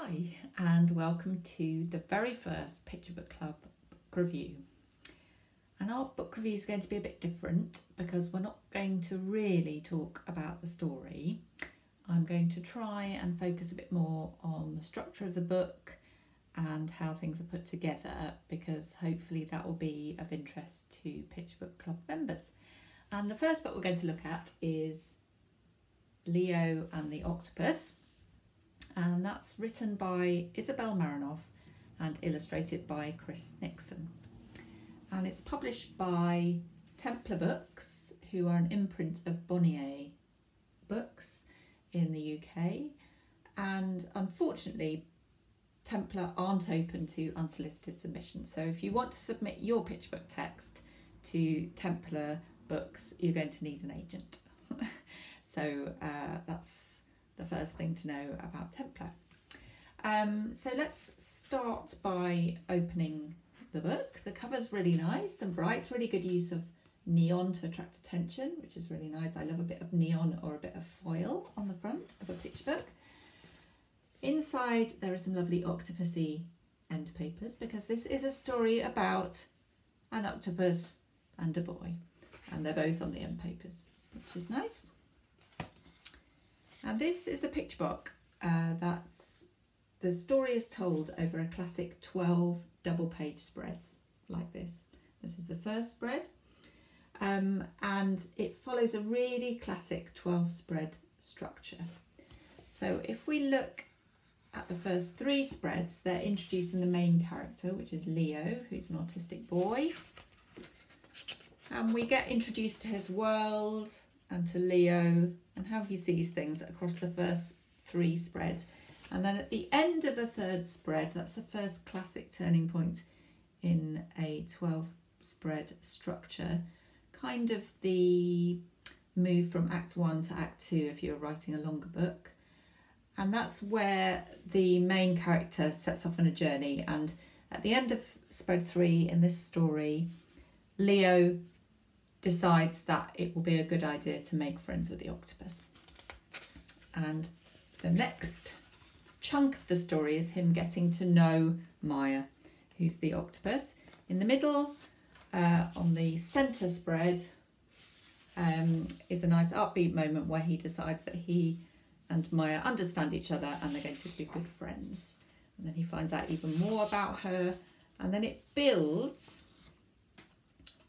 Hi and welcome to the very first Picture Book Club book review. And our book review is going to be a bit different because we're not going to really talk about the story. I'm going to try and focus a bit more on the structure of the book and how things are put together, because hopefully that will be of interest to Picture Book Club members. And the first book we're going to look at is Leo and the Octopus. And that's written by Isabel Marinoff and illustrated by Chris Nixon. And it's published by Templar Books, who are an imprint of Bonnier Books in the UK. And unfortunately, Templar aren't open to unsolicited submissions. So if you want to submit your picture book text to Templar Books, you're going to need an agent. So that's the first thing to know about Templar. So let's start by opening the book. The cover's really nice and bright, really good use of neon to attract attention, which is really nice. I love a bit of neon or a bit of foil on the front of a picture book. Inside there are some lovely octopusy end papers, because this is a story about an octopus and a boy, and they're both on the end papers, which is nice. And this is a picture book the story is told over a classic 12 double page spreads like this. This is the first spread, and it follows a really classic 12 spread structure. So if we look at the first three spreads, they're introducing the main character, which is Leo, who's an autistic boy. And we get introduced to his world and to Leo and how he sees things across the first three spreads. And then at the end of the third spread, that's the first classic turning point in a 12 spread structure, kind of the move from Act 1 to Act 2 if you're writing a longer book. And that's where the main character sets off on a journey. And at the end of spread 3 in this story, Leo decides that it will be a good idea to make friends with the octopus. And the next chunk of the story is him getting to know Maya, who's the octopus. In the middle, on the centre spread, is a nice upbeat moment where he decides that he and Maya understand each other and they're going to be good friends. And then he finds out even more about her, and then it builds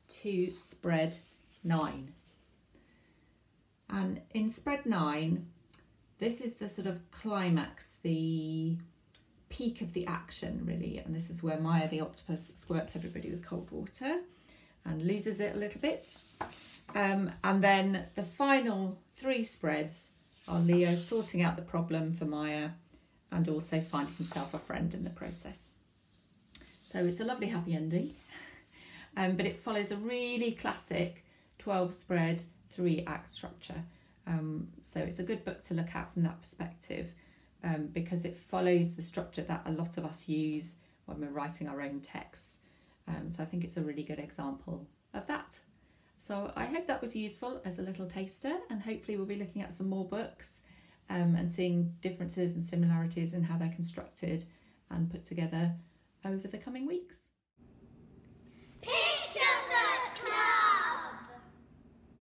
to spread 9. And in spread 9, this is the sort of climax, the peak of the action really, and this is where Maya the octopus squirts everybody with cold water and loses it a little bit. And then the final 3 spreads are Leo sorting out the problem for Maya and also finding himself a friend in the process. So it's a lovely happy ending, but it follows a really classic 12 spread 3 act structure. So it's a good book to look at from that perspective, because it follows the structure that a lot of us use when we're writing our own texts. So I think it's a really good example of that. So I hope that was useful as a little taster, and hopefully we'll be looking at some more books and seeing differences and similarities in how they're constructed and put together over the coming weeks.